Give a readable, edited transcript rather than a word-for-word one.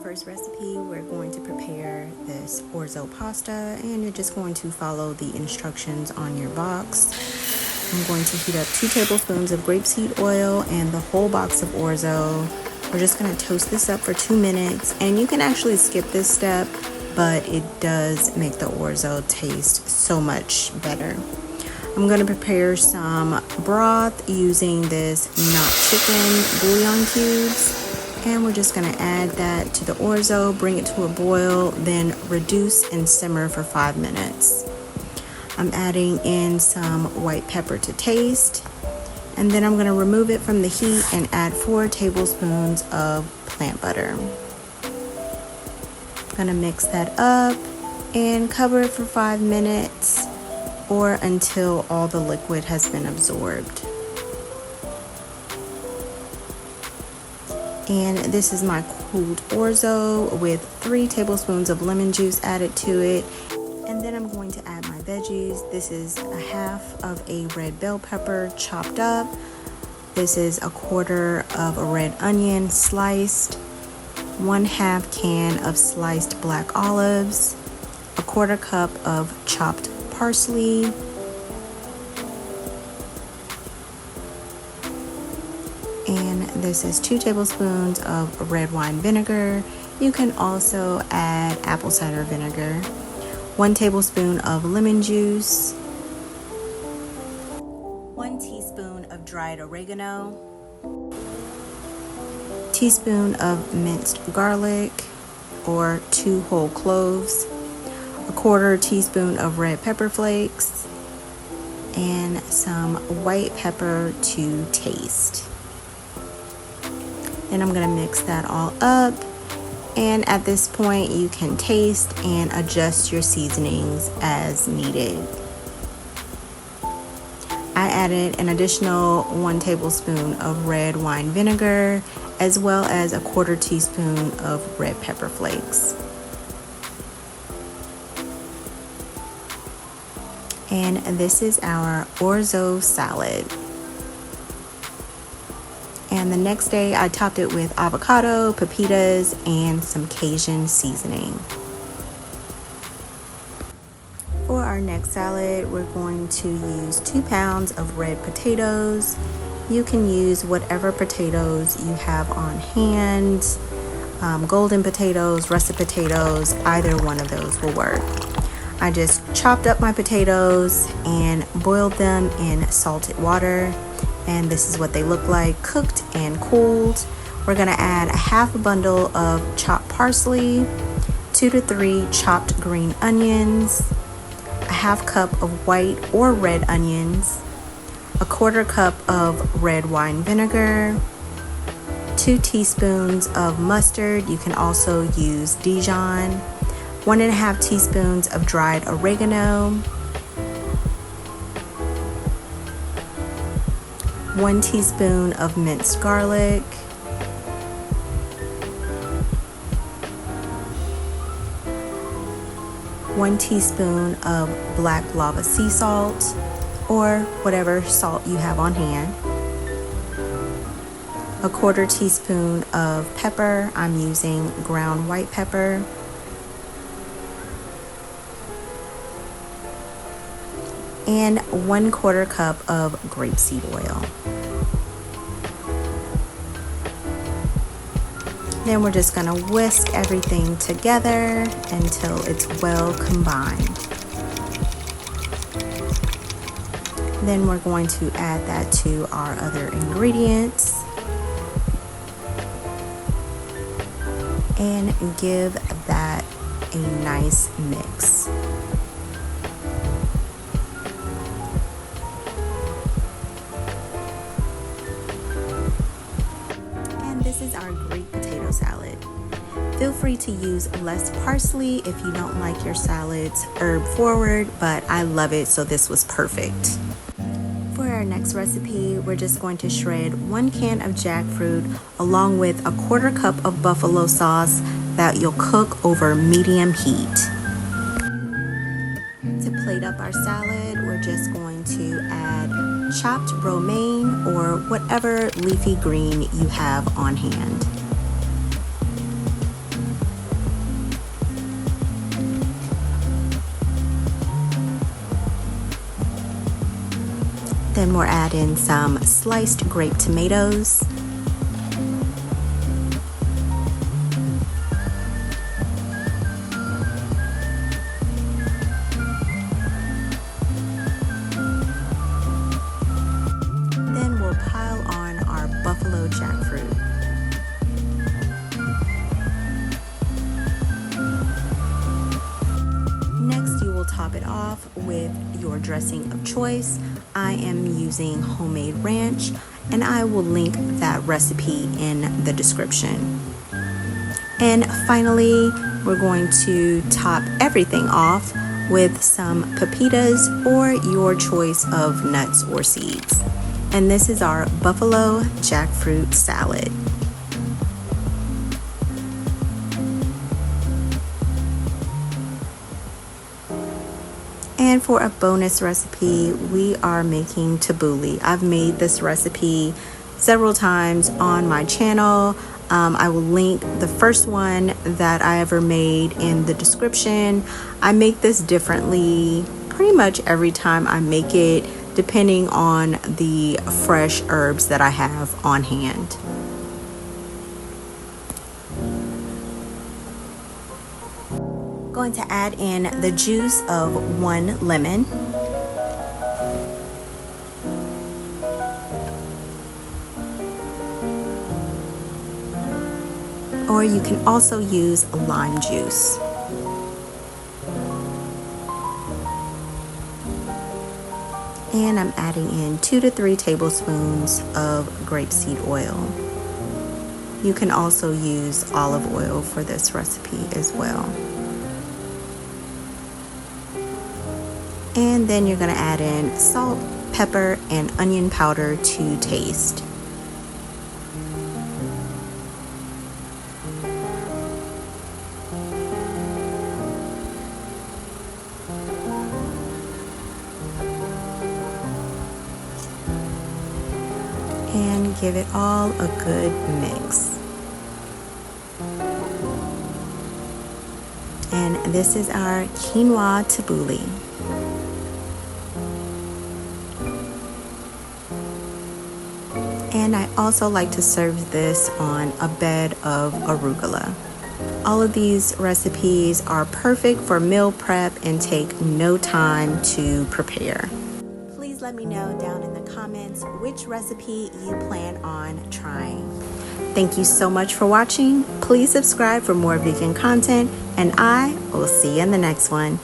first recipe, we're going to prepare this orzo pasta, and you're just going to follow the instructions on your box. I'm going to heat up 2 tablespoons of grapeseed oil and the whole box of orzo. We're just going to toast this up for 2 minutes, and you can actually skip this step, but it does make the orzo taste so much better. I'm going to prepare some broth using this not chicken bouillon cubes. And we're just going to add that to the orzo, bring it to a boil, then reduce and simmer for 5 minutes. I'm adding in some white pepper to taste, and then I'm going to remove it from the heat and add 4 tablespoons of plant butter. I'm going to mix that up and cover it for 5 minutes or until all the liquid has been absorbed. And this is my cooled orzo with 3 tablespoons of lemon juice added to it. And then I'm going to add my veggies. This is a half of a red bell pepper chopped up. This is a quarter of a red onion sliced, 1/2 can of sliced black olives, a quarter cup of chopped parsley, and this is 2 tablespoons of red wine vinegar. You can also add apple cider vinegar, 1 tablespoon of lemon juice, 1 teaspoon of dried oregano, teaspoon of minced garlic or 2 whole cloves, a quarter teaspoon of red pepper flakes, and some white pepper to taste. And I'm going to mix that all up, and at this point you can taste and adjust your seasonings as needed. I added an additional 1 tablespoon of red wine vinegar as well as a quarter teaspoon of red pepper flakes. And this is our orzo salad. And the next day I topped it with avocado, pepitas, and some Cajun seasoning. For our next salad, we're going to use 2 pounds of red potatoes. You can use whatever potatoes you have on hand. Golden potatoes, russet potatoes, either one of those will work. I just chopped up my potatoes and boiled them in salted water. And this is what they look like, cooked and cooled. We're gonna add a half a bundle of chopped parsley, 2 to 3 chopped green onions, a half cup of white or red onions, a quarter cup of red wine vinegar, 2 teaspoons of mustard. You can also use Dijon, 1.5 teaspoons of dried oregano, 1 teaspoon of minced garlic, 1 teaspoon of black lava sea salt or whatever salt you have on hand, a quarter teaspoon of pepper. I'm using ground white pepper, and 1/4 cup of grapeseed oil. Then we're just gonna whisk everything together until it's well combined. Then we're going to add that to our other ingredients and give that a nice mix. This is our Greek potato salad. Feel free to use less parsley if you don't like your salads herb forward, but I love it, so this was perfect. For our next recipe, we're just going to shred 1 can of jackfruit along with a quarter cup of buffalo sauce that you'll cook over medium heat. To plate up our salad, we're just going to add chopped romaine or whatever leafy green you have on hand. Then we'll add in some sliced grape tomatoes. Then we'll pile on our buffalo jackfruit. Next, you will top it off with your dressing of choice. I am using homemade ranch, and I will link that recipe in the description. And finally, we're going to top everything off with some pepitas or your choice of nuts or seeds. And this is our buffalo jackfruit salad. And for a bonus recipe, we are making tabouli. I've made this recipe several times on my channel. I will link the first one that I ever made in the description. I make this differently pretty much every time I make it, depending on the fresh herbs that I have on hand. Going to add in the juice of 1 lemon. Or you can also use lime juice. And I'm adding in 2 to 3 tablespoons of grapeseed oil. You can also use olive oil for this recipe as well. And then you're going to add in salt, pepper, and onion powder to taste. And give it all a good mix. And this is our quinoa tabouli. And I also like to serve this on a bed of arugula. All of these recipes are perfect for meal prep and take no time to prepare. Please let me know down in the comments which recipe you plan on trying. Thank you so much for watching. Please subscribe for more vegan content, and I will see you in the next one.